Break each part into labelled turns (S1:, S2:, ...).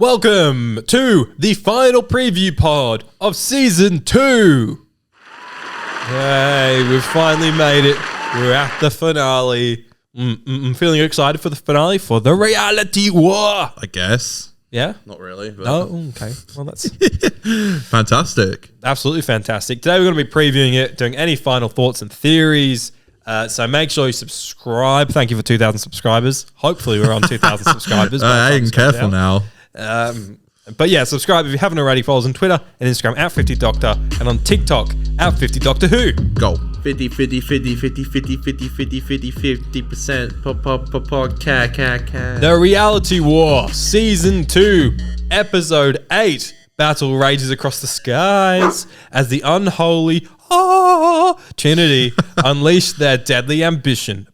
S1: Welcome to the final preview pod of Season 2. Hey, we've finally made it. We're at the finale. I'm feeling excited for the finale, for the reality war.
S2: I guess.
S1: Yeah?
S2: Not really. But
S1: Oh, okay. Well, that's
S2: fantastic.
S1: absolutely fantastic. Today we're going to be previewing it, doing any final thoughts and theories. So make sure you subscribe. Thank you for 2,000 subscribers. Hopefully we're on 2,000 subscribers.
S2: Hey, careful now.
S1: But yeah, subscribe if you haven't already. Follow us on Twitter and Instagram at 50Doctor and on TikTok at 50Doctor
S2: Go.
S3: 50, 50, 50, 50, 50, 50, 50, 50, 50%, cat.
S1: The Reality War, Season 2, Episode 8. Battle rages across the skies as the unholy Trinity unleash their deadly ambition.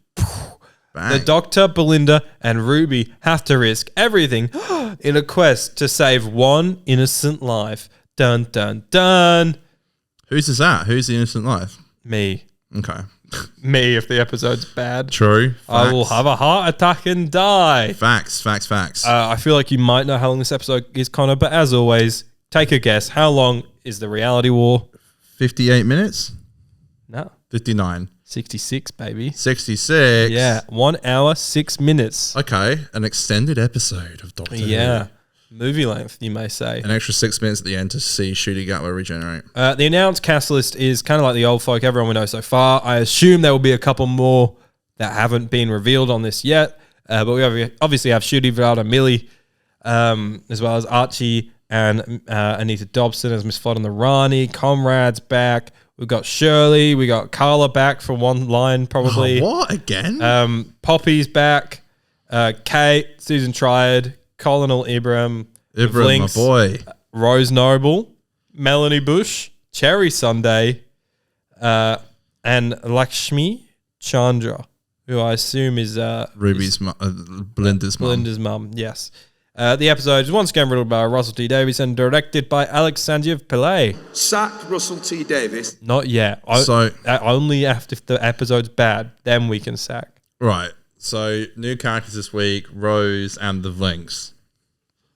S1: The Doctor, Belinda, and Ruby have to risk everything in a quest to save one innocent life. Dun, dun, dun.
S2: Who's this at? Who's the innocent life?
S1: Me.
S2: Okay.
S1: Me, if the episode's bad.
S2: True.
S1: I will have a heart attack and die.
S2: Facts.
S1: I feel like you might know how long this episode is, Connor, but as always, take a guess. How long is the Reality War?
S2: 58 minutes?
S1: No.
S2: 59.
S1: 66, baby.
S2: 66?
S1: Yeah. 1 hour, 6 minutes.
S2: Okay. An extended episode of Doctor Who.
S1: Yeah. Movie length, you may say.
S2: An extra 6 minutes at the end to see Shooty Gatwa regenerate.
S1: The announced cast list is kind of like the old folk, everyone we know so far. I assume there will be a couple more that haven't been revealed on this yet. But we obviously have Shooty, Vivalda, Millie, as well as Archie and Anita Dobson as Miss Flood and the Rani. Comrade's back. We've got Shirley. We got Carla back for one line, probably.
S2: What? Again?
S1: Poppy's back. Kate, Susan Triad, Colonel Ibrahim,
S2: Ibrahim, my boy.
S1: Rose Noble, Melanie Bush, Cherry Sunday, and Lakshmi Chandra, who I assume is
S2: Ruby's Belinda's mum.
S1: Belinda's mum, yes. The episode is once again written by Russell T Davies and directed by Alex Sanjeev Pillay.
S4: Sack Russell T Davies.
S1: Not yet. Only after the episode's bad, then we can sack.
S2: Right. So, new characters this week, Rose and the Vlinks.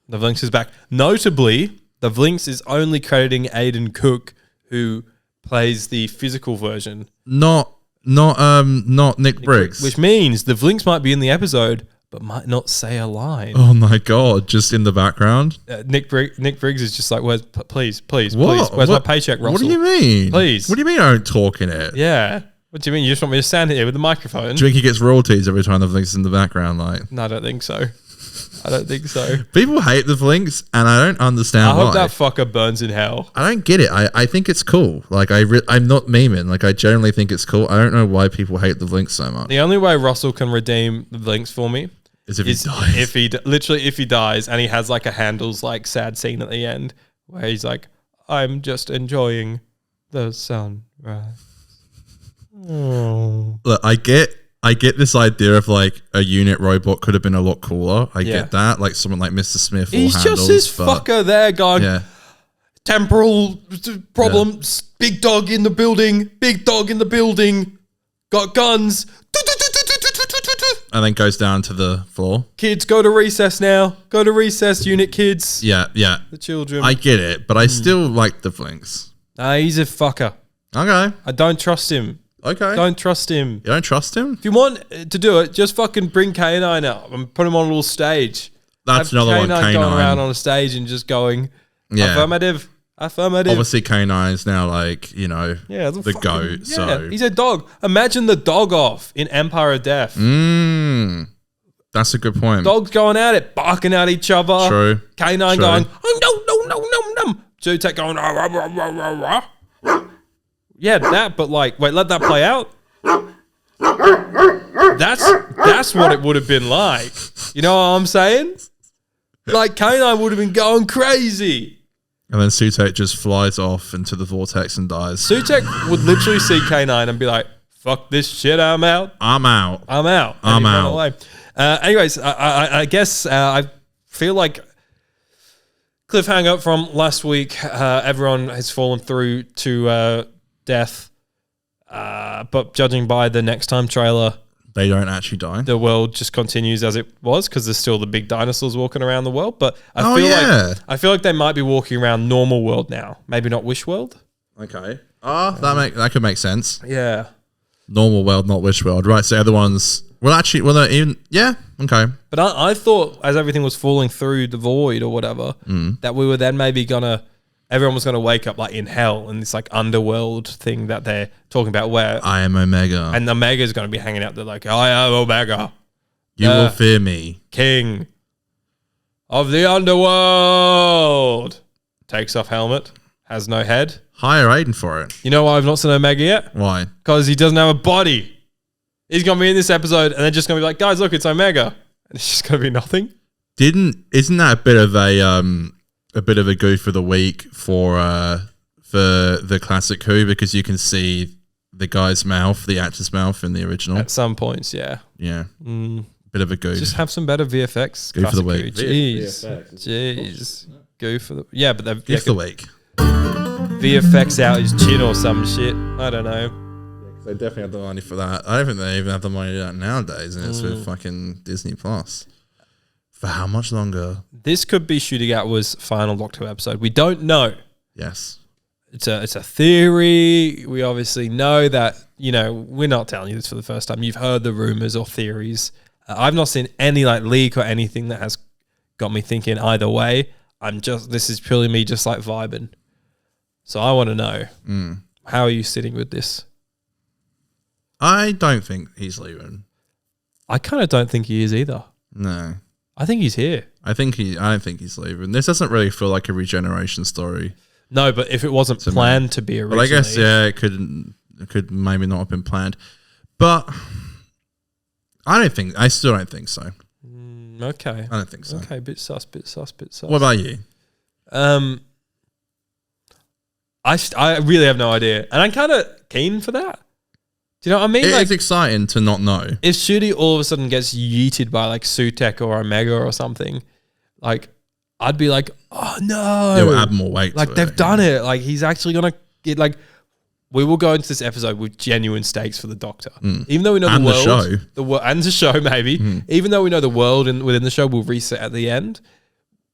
S1: The Vlinks is back. Notably, the Vlinks is only crediting Aidan Cook, who plays the physical version.
S2: Not Nick Briggs.
S1: Which means the Vlinks might be in the episode, but might not say a line.
S2: Oh my God, just in the background?
S1: Nick Briggs is just like, please, where's
S2: What?
S1: my paycheck, Russell?
S2: What do you mean?
S1: Please.
S2: What do you mean I don't talk in it?
S1: Yeah. What do you mean? You just want me to stand here with the microphone?
S2: Do you think he gets royalties every time the Vlinks is in the background? Like,
S1: No, I don't think so.
S2: people hate the Vlinks, and I don't understand
S1: I
S2: why.
S1: hope that fucker burns in hell.
S2: I don't get it. I think it's cool. Like, I'm not memeing. Like, I generally think it's cool. I don't know why people hate the Vlinks so much.
S1: The only way Russell can redeem the Vlinks for me
S2: Is if he dies.
S1: if he dies and he has like a Handel's like sad scene at the end where he's like, I'm just enjoying the sunrise. Oh.
S2: Look, I get this idea of like a unit robot could have been a lot cooler. I get that. Like someone like Mr. Smith or
S1: He's
S2: Handles,
S1: just this fucker there going,
S2: yeah.
S1: temporal problems, big dog in the building, got guns.
S2: And then goes down to the floor.
S1: Kids, go to recess now. Go to recess, unit kids.
S2: Yeah.
S1: The children.
S2: I get it, but I still like the Vlinks.
S1: Nah, he's a fucker.
S2: Okay.
S1: I don't trust him.
S2: Okay.
S1: Don't trust him.
S2: You don't trust him?
S1: If you want to do it, just fucking bring K9 up and put him on a little stage.
S2: That's
S1: Have
S2: another one.
S1: K9 going around
S2: K9.
S1: on a stage and just going,
S2: Yeah.
S1: affirmative.
S2: Obviously, K9 is now like, you know,
S1: Yeah,
S2: the
S1: fucking-
S2: goat.
S1: Yeah,
S2: So
S1: he's a dog. Imagine the dog off in Empire of Death.
S2: That's a good point.
S1: Dogs going at it, barking at each other.
S2: True.
S1: K9
S2: True.
S1: going, oh, no. Zootek going, rah, rah, rah, rah, rah. Yeah, that, but like, wait, let that play out. That's what it would have been like. You know what I'm saying? Like, K9 would have been going crazy.
S2: And then Sutek just flies off into the vortex and dies.
S1: Sutek would literally see K9 and be like, fuck this shit, I'm out.
S2: I'm out.
S1: And
S2: I'm
S1: he'd run
S2: out.
S1: away. Anyways, I guess I feel like cliffhanger from last week. Everyone has fallen through to death. But judging by the next time trailer,
S2: They don't actually die.
S1: the world just continues as it was because there's still the big dinosaurs walking around the world. But
S2: Oh,
S1: I feel like they might be walking around normal world now. Maybe not Wish World.
S2: Okay. That could make sense.
S1: Yeah.
S2: Normal world, not Wish World. Right, so the other ones... Well, actually, okay.
S1: But I thought as everything was falling through the void or whatever, that we were then maybe everyone was gonna wake up like in hell in this like underworld thing that they're talking about where
S2: I am Omega.
S1: and Omega's gonna be hanging out there like, I am Omega,
S2: You will fear me.
S1: king of the underworld. Takes off helmet, has no head.
S2: Hire Aiden for it.
S1: You know why I've not seen Omega yet?
S2: Why?
S1: Because he doesn't have a body. He's gonna be in this episode and they're just gonna be like, guys, look, it's Omega. And it's just gonna be nothing.
S2: Isn't that a bit of a goof for the week for the classic Who, because you can see the guy's mouth, the actor's mouth in the original.
S1: At some points, yeah.
S2: Yeah. Bit of a goof.
S1: Just have some better VFX.
S2: Goof for the
S1: Classic
S2: week.
S1: Who. Jeez. Goof for the... Yeah, but
S2: Goof for the week.
S1: VFX out his chin or some shit. I don't know.
S2: They definitely have the money for that. I don't think they even have the money to do that nowadays, and it's with fucking Disney Plus. For how much longer?
S1: This could be shooting out was final Doctor Who episode. We don't know.
S2: Yes.
S1: It's a theory. We obviously know that, we're not telling you this for the first time. You've heard the rumors or theories. I've not seen any like leak or anything that has got me thinking either way. This is purely me just like vibing. So I want to know, how are you sitting with this?
S2: I don't think he's leaving.
S1: I kind of don't think he is either.
S2: No.
S1: I think he's here.
S2: I don't think he's leaving. This doesn't really feel like a regeneration story.
S1: No, but if it wasn't planned to be originally.
S2: But I guess, it could maybe not have been planned. But I still don't think so.
S1: Okay.
S2: I don't think so.
S1: Okay, bit sus.
S2: What about you?
S1: I really have no idea. And I'm kind of keen for that. Do you know what I mean?
S2: It's exciting to not know.
S1: If Shooty all of a sudden gets yeeted by like Sutek or Omega or something, like I'd be like, oh no.
S2: It will add more weight
S1: like
S2: to
S1: they've
S2: it.
S1: done it. Like he's actually going to get like, we will go into this episode with genuine stakes for the Doctor. Even though we know
S2: And
S1: the
S2: the
S1: world.
S2: show.
S1: And the show maybe. Even though we know the world within the show will reset at the end,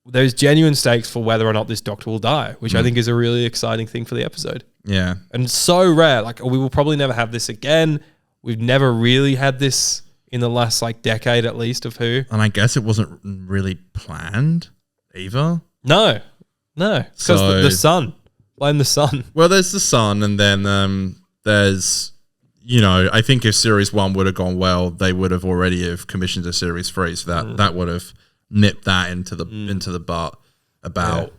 S1: there's genuine stakes for whether or not this Doctor will die, which I think is a really exciting thing for the episode.
S2: Yeah.
S1: And so rare. Like we will probably never have this again. We've never really had this in the last like decade at least of Who.
S2: And I guess it wasn't really planned either.
S1: No. Because the sun. Blame the sun.
S2: Well, there's the sun, and then there's, I think if series 1 would have gone well, they would have already have commissioned a series 3, so that would have nipped that into the butt about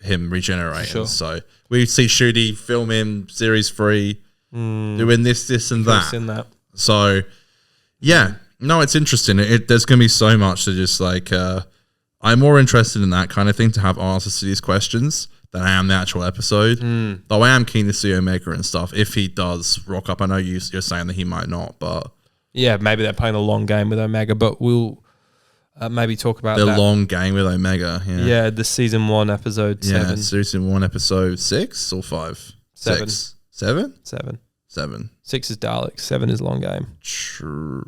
S2: him regenerating.
S1: Sure.
S2: So we see Shooty filming series 3, doing this and that.
S1: In that.
S2: So yeah, no, it's interesting. There's gonna be so much to just like. I'm more interested in that kind of thing, to have answers to these questions, than I am the actual episode. Though I am keen to see Omega and stuff if he does rock up. I know you're saying that he might not, but
S1: yeah, maybe they're playing a long game with Omega, but we'll maybe talk about
S2: the
S1: that.
S2: long game with Omega.
S1: Yeah, the season 1 episode 7.
S2: Yeah, season 1 episode 6 or 5?
S1: 7.
S2: 6. 7?
S1: 7. 6 is Dalek. 7 is long game.
S2: True.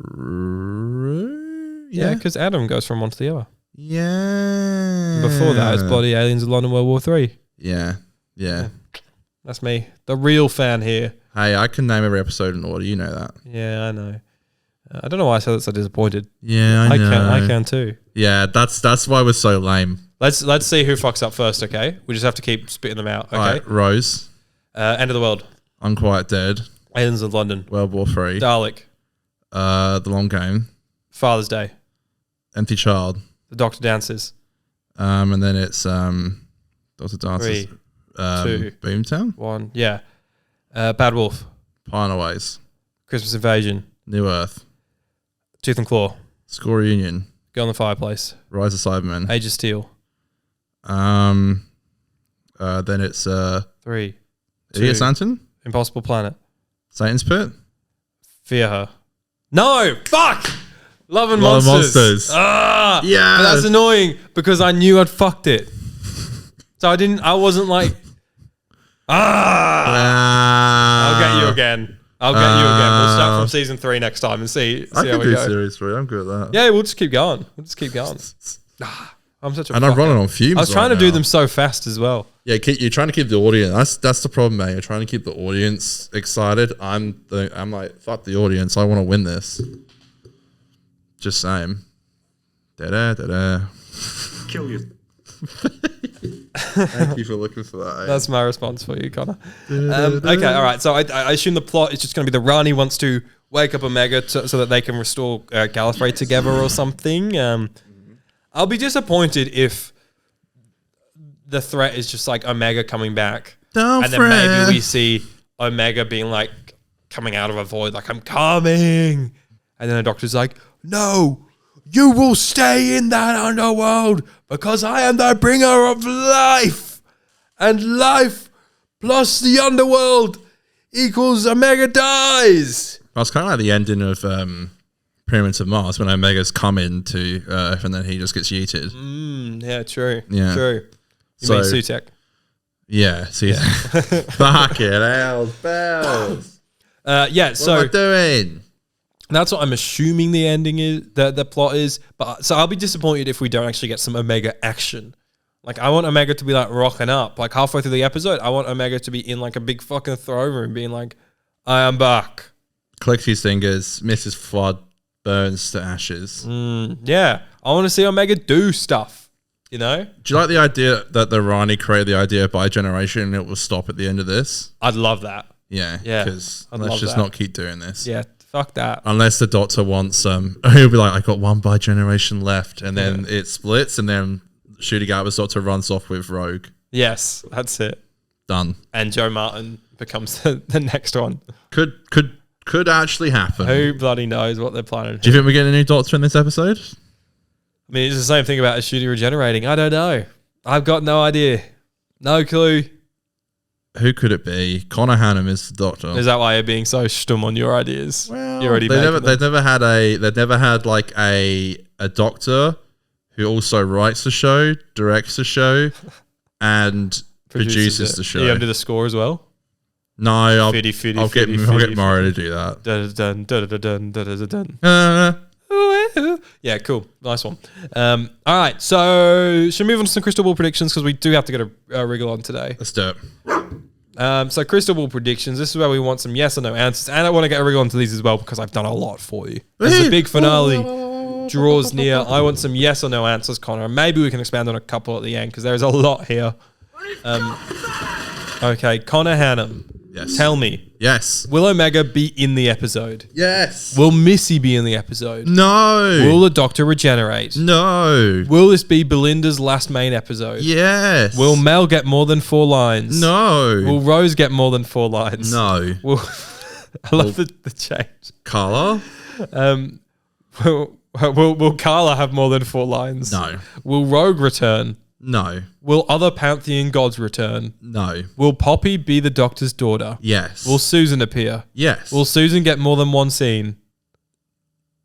S1: Yeah, because Adam goes from one to the other.
S2: Yeah.
S1: Before that, it's bloody Aliens of London World War 3.
S2: Yeah.
S1: That's me, the real fan here.
S2: Hey, I can name every episode in order. You know that.
S1: Yeah, I know. I don't know why I said that so disappointed.
S2: Yeah, I know.
S1: I can too.
S2: Yeah, that's why we're so lame.
S1: Let's see who fucks up first, okay? We just have to keep spitting them out, okay?
S2: All right, Rose.
S1: End of the World.
S2: Unquiet Dead.
S1: Aliens of London.
S2: World War 3.
S1: Dalek.
S2: The Long Game.
S1: Father's Day.
S2: Empty Child.
S1: The Doctor Dances.
S2: And then it's Doctor Dances.
S1: 3, 2,
S2: Boomtown.
S1: 1. Yeah. Bad Wolf.
S2: Pioneerways.
S1: Christmas Invasion.
S2: New Earth.
S1: Tooth and Claw.
S2: School Reunion.
S1: Girl in the Fireplace.
S2: Rise of Cybermen.
S1: Age of Steel.
S2: Then it's
S1: 3, 2.
S2: Idiot Stanton.
S1: Impossible Planet.
S2: Satan's Pit.
S1: Fear Her. No! Fuck! Love and
S2: Love and
S1: Monsters.
S2: Monsters.
S1: Ah!
S2: Yeah.
S1: But that's annoying because I knew I'd fucked it. So I wasn't like, I'll get you again. I'll get you again. We'll start from season 3 next time and see
S2: I
S1: how
S2: can
S1: we
S2: do
S1: go.
S2: series 3. I'm good at that.
S1: Yeah, we'll just keep going. I'm such a
S2: And I'm
S1: fucker.
S2: running on fumes.
S1: I was trying
S2: right
S1: to do
S2: now.
S1: them so fast as well.
S2: Yeah, you're trying to keep the audience. That's the problem, mate. You're trying to keep the audience excited. I'm like, fuck the audience. I want to win this. Just saying. Da-da.
S4: Kill you.
S2: Thank you for looking for that.
S1: That's my response for you, Connor. Okay, all right. So I assume the plot is just going to be the Rani wants to wake up Omega so that they can restore Gallifrey together or something. I'll be disappointed if the threat is just like Omega coming back.
S2: Don't
S1: and then maybe we see Omega being like coming out of a void, like, I'm coming. And then the Doctor's like, no, you will stay in that underworld because I am the bringer of life. And life plus the underworld equals Omega dies.
S2: Well, it's kind of like the ending of Pyramids of Mars when Omega's come into Earth and then he just gets yeeted.
S1: Yeah, true.
S2: Yeah.
S1: True. You
S2: So-
S1: mean Sutek?
S2: Yeah, see, fuck it, bells.
S1: Yeah,
S2: What
S1: so
S2: am I doing?
S1: that's what I'm assuming the ending is, the plot is. But so I'll be disappointed if we don't actually get some Omega action. Like, I want Omega to be like rocking up. Like, halfway through the episode, I want Omega to be in like a big fucking throne room being like, I am back.
S2: Clicks his fingers, Mrs. Flood burns to ashes.
S1: Yeah. I want to see Omega do stuff, you know?
S2: Do you like the idea that the Rani created the idea by generation and it will stop at the end of this?
S1: I'd love that.
S2: Yeah.
S1: Yeah,
S2: Because
S1: I'd
S2: let's
S1: love
S2: just
S1: that.
S2: not keep doing this.
S1: Yeah, fuck that.
S2: Unless the Doctor wants he'll be like, I got one by generation left, and then it splits, and then Shooty Garber's Doctor runs off with Rogue.
S1: Yes, that's it.
S2: Done.
S1: And Joe Martin becomes the next one.
S2: Could actually happen.
S1: Who bloody knows what they're planning?
S2: Do you think we're getting a new Doctor in this episode?
S1: I mean, it's the same thing about a Shooty regenerating. I don't know. I've got no idea. No clue.
S2: Who could it be? Connor Hannum is the Doctor.
S1: Is that why you're being so stum on your ideas?
S2: Well,
S1: You're already making them.
S2: they've never had like a Doctor who also writes the show, directs the show, and produces
S1: it.
S2: the show.
S1: You do the score as well?
S2: No, I'll
S1: Fitty,
S2: get
S1: fitty,
S2: Mario to do that.
S1: Dun, dun, dun, dun, dun, dun, dun. Yeah, cool. Nice one. All right, so should we move on to some crystal ball predictions because we do have to get a wriggle on today.
S2: Let's do it.
S1: So crystal ball predictions. This is where we want some yes or no answers, and I want to get a wriggle onto these as well because I've done a lot for you. This is a big finale. Draws near. I want some yes or no answers, Connor. Maybe we can expand on a couple at the end because there's a lot here. Okay, Connor Hannum.
S2: Yes.
S1: Tell me,
S2: Yes.
S1: will Omega be in the episode?
S2: Yes.
S1: Will Missy be in the episode?
S2: No.
S1: Will the Doctor regenerate?
S2: No.
S1: Will this be Belinda's last main episode?
S2: Yes.
S1: Will Mel get more than 4 lines?
S2: No.
S1: Will Rose get more than 4 lines?
S2: No.
S1: Will I love the change.
S2: Carla?
S1: Will Carla have more than 4 lines?
S2: No.
S1: Will Rogue return?
S2: No.
S1: Will other Pantheon gods return?
S2: No.
S1: Will Poppy be the Doctor's daughter?
S2: Yes.
S1: Will Susan appear?
S2: Yes.
S1: Will Susan get more than 1 scene?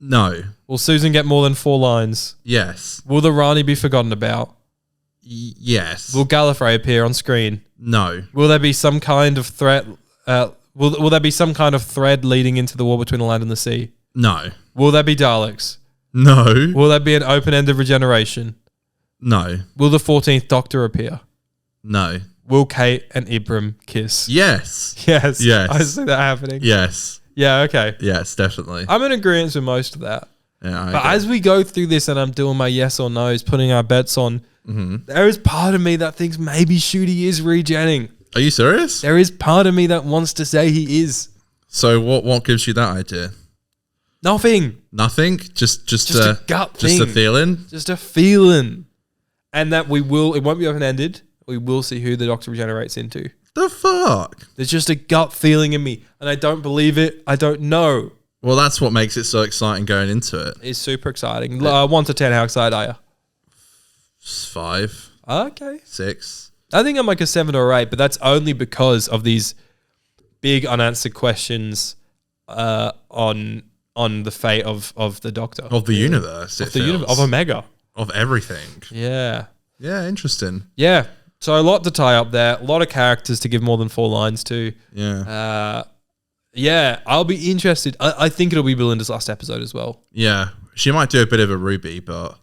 S2: No.
S1: Will Susan get more than 4 lines?
S2: Yes.
S1: Will the Rani be forgotten about?
S2: Yes.
S1: Will Gallifrey appear on screen?
S2: No.
S1: Will there be some kind of threat? Will there be some kind of thread leading into the war between the land and the sea?
S2: No.
S1: Will there be Daleks?
S2: No.
S1: Will there be an open-ended regeneration?
S2: No.
S1: Will the 14th Doctor appear?
S2: No.
S1: Will Kate and Ibram kiss?
S2: Yes.
S1: Yes.
S2: Yes.
S1: I see that happening.
S2: Yes.
S1: Yeah, okay.
S2: Yes, definitely.
S1: I'm in agreement with most of that.
S2: Yeah,
S1: But as we go through this and I'm doing my yes or no's, putting our bets on, there is part of me that thinks maybe Shooty is regenning.
S2: Are you serious?
S1: There is part of me that wants to say he is.
S2: So what gives you that idea?
S1: Nothing.
S2: Nothing? Just
S1: a gut
S2: Just a
S1: thing.
S2: feeling?
S1: Just a feeling. And that it won't be open-ended. We will see who the Doctor regenerates into.
S2: The fuck?
S1: There's just a gut feeling in me. And I don't believe it. I don't know.
S2: Well, that's what makes it so exciting going into it.
S1: It's super exciting. 1 to 10, how excited are you?
S2: 5,
S1: Okay.
S2: 6.
S1: I think I'm like a 7 or 8, but that's only because of these big unanswered questions on the fate of the Doctor.
S2: Of the universe.
S1: Of the universe. Of Omega.
S2: Of everything.
S1: Yeah.
S2: Yeah, interesting.
S1: Yeah. So a lot to tie up there. A lot of characters to give more than 4 lines to.
S2: Yeah.
S1: Yeah, I'll be interested. I think it'll be Belinda's last episode as well.
S2: Yeah, she might do a bit of a Ruby, but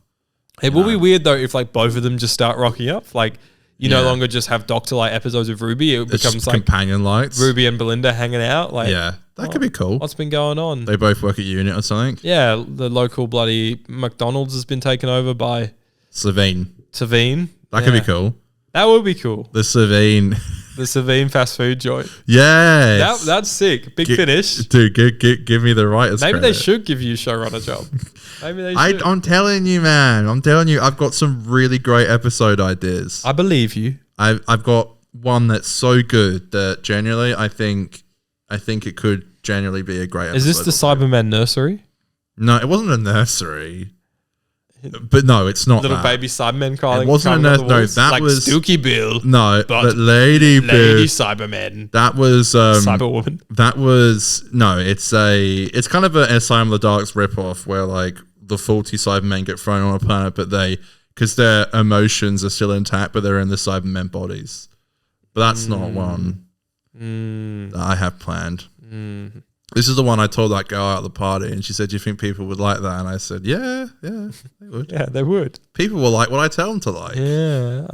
S1: It will be weird though if like both of them just start rocking up. Like you no
S2: Yeah.
S1: longer just have Doctor Light episodes of Ruby. It
S2: it's
S1: becomes
S2: just
S1: like
S2: companion lights.
S1: Ruby and Belinda hanging out. Like
S2: Yeah, that could be cool.
S1: what's been going on?
S2: They both work at unit or something.
S1: Yeah, the local bloody McDonald's has been taken over by
S2: Savine.
S1: Savine.
S2: That could be cool.
S1: That would be cool.
S2: The Savine.
S1: The Savine fast food joint.
S2: Yes.
S1: That's sick. Big finish.
S2: Dude, give me the writers
S1: Maybe
S2: credit.
S1: they should give you a showrunner job. Maybe they should.
S2: I'm telling you, man. I'm telling you, I've got some really great episode ideas.
S1: I believe you.
S2: I've got one that's so good that genuinely, I think it could genuinely be a great episode.
S1: Is this the Cyberman nursery?
S2: No, it wasn't a nursery. But no, it's not
S1: Little
S2: that.
S1: baby Cybermen crawling.
S2: It wasn't a
S1: climbing up
S2: nurse.
S1: the
S2: No,
S1: walls?
S2: that
S1: like
S2: was
S1: Stooky Bill.
S2: No, but Lady
S1: Lady
S2: Bill.
S1: Cybermen.
S2: That was
S1: Cyberwoman.
S2: That was no. It's kind of an Asylum of the Dark's ripoff where like the faulty Cybermen get thrown on a planet, but because their emotions are still intact, but they're in the Cybermen bodies. But that's not one that I have planned. This is the one I told that girl out at the party, and she said, "Do you think people would like that?" And I said, "Yeah, they would.
S1: Yeah, they would.
S2: People will like what I tell them to like.
S1: Yeah.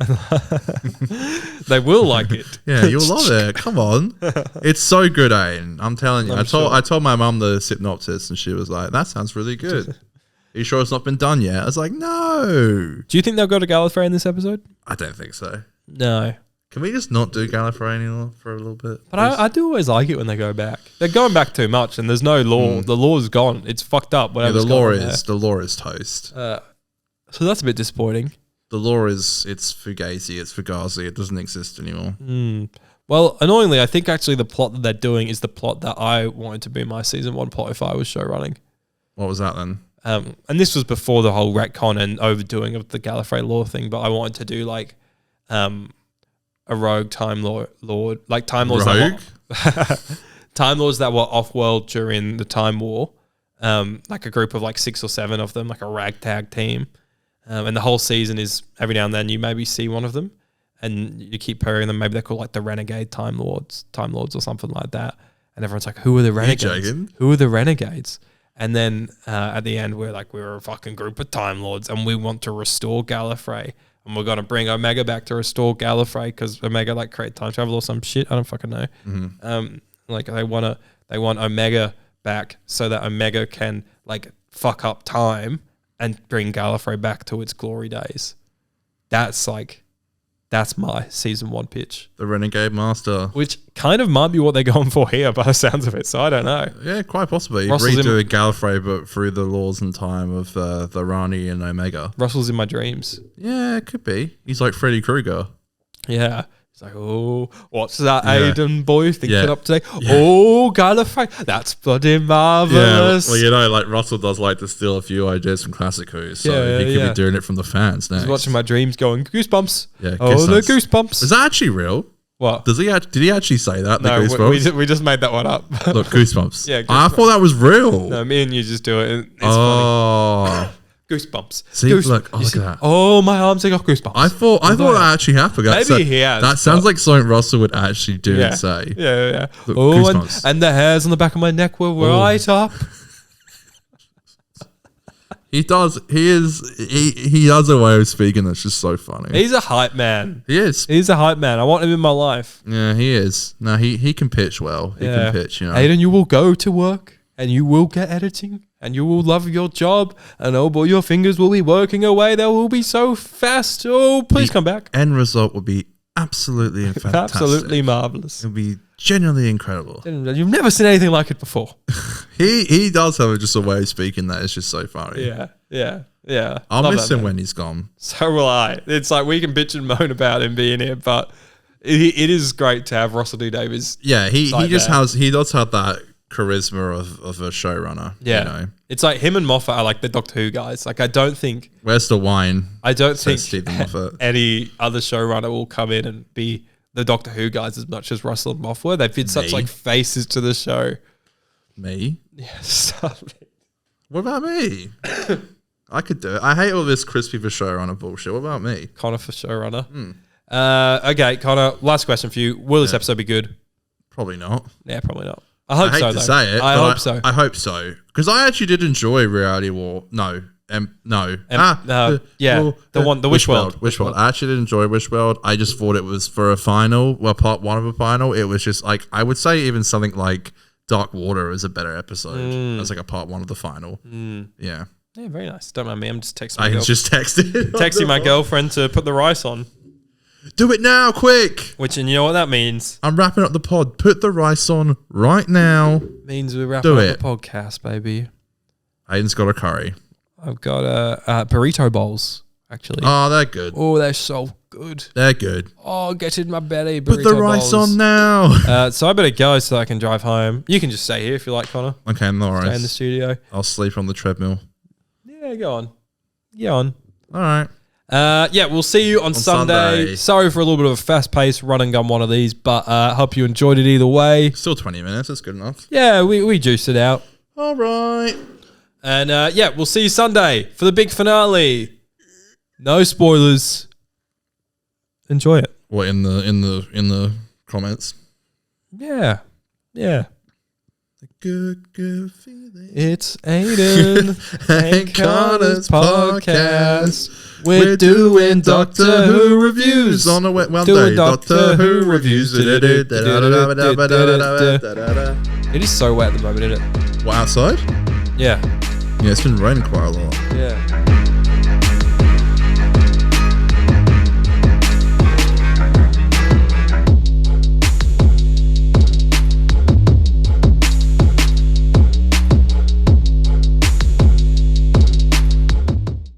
S1: They will like it.
S2: Yeah, you'll love it. Come on, it's so good, Aiden. I'm telling you. I told my mum the synopsis, and she was like, "That sounds really good." Are you sure it's not been done yet? I was like, "No,
S1: Do you think they'll go to Gallifrey in this episode?
S2: I don't think so."
S1: No.
S2: Can we just not do Gallifrey anymore for a little bit?
S1: But I do always like it when they go back. They're going back too much, and there's no law. The law's gone. It's fucked up.
S2: Yeah,
S1: Whatever's
S2: the law
S1: going
S2: is toast.
S1: on there. So that's a bit disappointing.
S2: The law it's Fugazi, it's Fugazi. It doesn't exist anymore.
S1: Well, annoyingly, I think actually the plot that they're doing is the plot that I wanted to be my season 1 plot if I was show running.
S2: What was that then?
S1: And this was before the whole retcon and overdoing of the Gallifrey law thing, but I wanted to do like a rogue time lord, like time lords
S2: Rogue?
S1: time lords that were off world during the Time War, like a group of like 6 or 7 of them, like a ragtag team, and the whole season is every now and then you maybe see one of them, and you keep pairing them. Maybe they're called like the Renegade Time Lords or something like that, and everyone's like, "Who are the Renegades?
S2: joking?
S1: Who are the Renegades?" And then at the end, we're a fucking group of Time Lords, and we want to restore Gallifrey. And we're gonna bring Omega back to restore Gallifrey because Omega like create time travel or some shit. I don't fucking know. Like they want Omega back so that Omega can like fuck up time and bring Gallifrey back to its glory days. That's my season 1 pitch,
S2: The Renegade Master.
S1: which kind of might be what they're going for here by the sounds of it. So I don't know.
S2: Yeah, quite possibly.
S1: Russell's
S2: Redo Gallifrey, but through the laws and time of the Rani and Omega.
S1: Russell's in my dreams.
S2: Yeah, it could be. He's like Freddy Krueger.
S1: Yeah. It's like, oh, what's that
S2: Yeah.
S1: Aiden boy thinking
S2: Yeah.
S1: up today?
S2: Yeah.
S1: Oh, Gallifrey. That's bloody marvelous.
S2: well, you know, like Russell does like to steal a few ideas from Classic Who, so
S1: Yeah,
S2: he could
S1: yeah.
S2: be doing it from the fans next.
S1: He's watching my dreams going, goosebumps.
S2: Yeah,
S1: Oh, the
S2: goosebumps.
S1: goosebumps.
S2: Is that actually real?
S1: What?
S2: Did he actually say that?
S1: No,
S2: the goosebumps?
S1: we just made that one up.
S2: Look, goosebumps.
S1: Yeah,
S2: I thought that was real.
S1: No, me and you just do it. It's funny.
S2: Oh,
S1: Goosebumps.
S2: See, look, oh,
S1: You
S2: look
S1: see-
S2: at that.
S1: Oh, my arms, they got goosebumps.
S2: I thought that actually happened.
S1: Maybe he has,
S2: That sounds
S1: but-
S2: like something Russell would actually do
S1: yeah.
S2: and say.
S1: Yeah.
S2: Look,
S1: Oh,
S2: goosebumps.
S1: and the hairs on the back of my neck were right up.
S2: He does. He has a way of speaking that's just so funny.
S1: He's a hype man.
S2: He is.
S1: He's a hype man. I want him in my life.
S2: Yeah, he is. No, he can pitch well. He can pitch. You know.
S1: Aiden, you will go to work and you will get editing and you will love your job and oh boy, your fingers will be working away. They will be so fast. Oh, please come back.
S2: End result will be absolutely fantastic.
S1: Absolutely marvelous.
S2: It'll be genuinely incredible.
S1: You've never seen anything like it before.
S2: He does have just a way of speaking that is just so funny.
S1: Yeah.
S2: I'll
S1: Love
S2: miss
S1: that
S2: him
S1: man.
S2: when he's gone.
S1: So will I. It's like we can bitch and moan about him being here, but it is great to have Russell D. Davies.
S2: Yeah, he
S1: like
S2: just
S1: that.
S2: he does have that charisma of a showrunner.
S1: Yeah.
S2: You know?
S1: It's like him and Moffat are like the Doctor Who guys. Like I don't think
S2: Where's the wine?
S1: think
S2: Stephen Moffat.
S1: any other showrunner will come in and be the Doctor Who guys as much as Russell and Moffat were. They've been such
S2: Me?
S1: like faces to the show.
S2: Me?
S1: Yeah, stop it.
S2: What about me? I could do it. I hate all this crispy for showrunner bullshit. What about me?
S1: Connor for showrunner. Okay, Connor, last question for you. Will this episode be good?
S2: Probably not.
S1: Yeah, probably not. I hope
S2: hate
S1: so,
S2: to
S1: though.
S2: say it.
S1: I
S2: but
S1: hope so.
S2: I hope so. Because I actually did enjoy Reality War. No. No.
S1: The Wish World.
S2: Wish World. I actually did enjoy Wish World. I just thought it was for a final, part one of a final. It was just like, I would say even something like Dark Water is a better episode. As like a part one of the final. Yeah.
S1: Yeah, very nice. Don't mind me. I'm just texting
S2: I
S1: my
S2: just texted.
S1: texting my girlfriend to put the rice on.
S2: Do it now, quick.
S1: Which, and you know what that means?
S2: I'm wrapping up the pod. Put the rice on right now.
S1: Means we're wrapping up the podcast, baby.
S2: Aiden's got a curry.
S1: I've got burrito bowls, actually.
S2: Oh, they're good.
S1: Oh, they're so good.
S2: They're good.
S1: Oh, get in my belly, burrito
S2: Put the rice
S1: bowls.
S2: on now.
S1: So I better go so I can drive home. You can just stay here if you like, Connor.
S2: Okay, no worries.
S1: Stay in the studio.
S2: I'll sleep on the treadmill.
S1: Yeah, go on. Go on.
S2: All right.
S1: Yeah, we'll see you on Sunday. Sorry for a little bit of a fast-paced run and gun one of these, but hope you enjoyed it either way.
S2: Still 20 minutes. That's good enough.
S1: Yeah, we juiced it out.
S2: All right.
S1: And yeah, we'll see you Sunday for the big finale. No spoilers. Enjoy it.
S2: What in the comments?
S1: Yeah. Yeah.
S2: Good feeling.
S1: It's Aiden and Connor's podcast. We're doing Doctor Who reviews
S2: on a one
S1: doing
S2: day.
S1: Doctor Who reviews. It is so wet at the moment, isn't it?
S2: What, outside?
S1: Yeah.
S2: Yeah, it's been raining quite a lot.
S1: Yeah.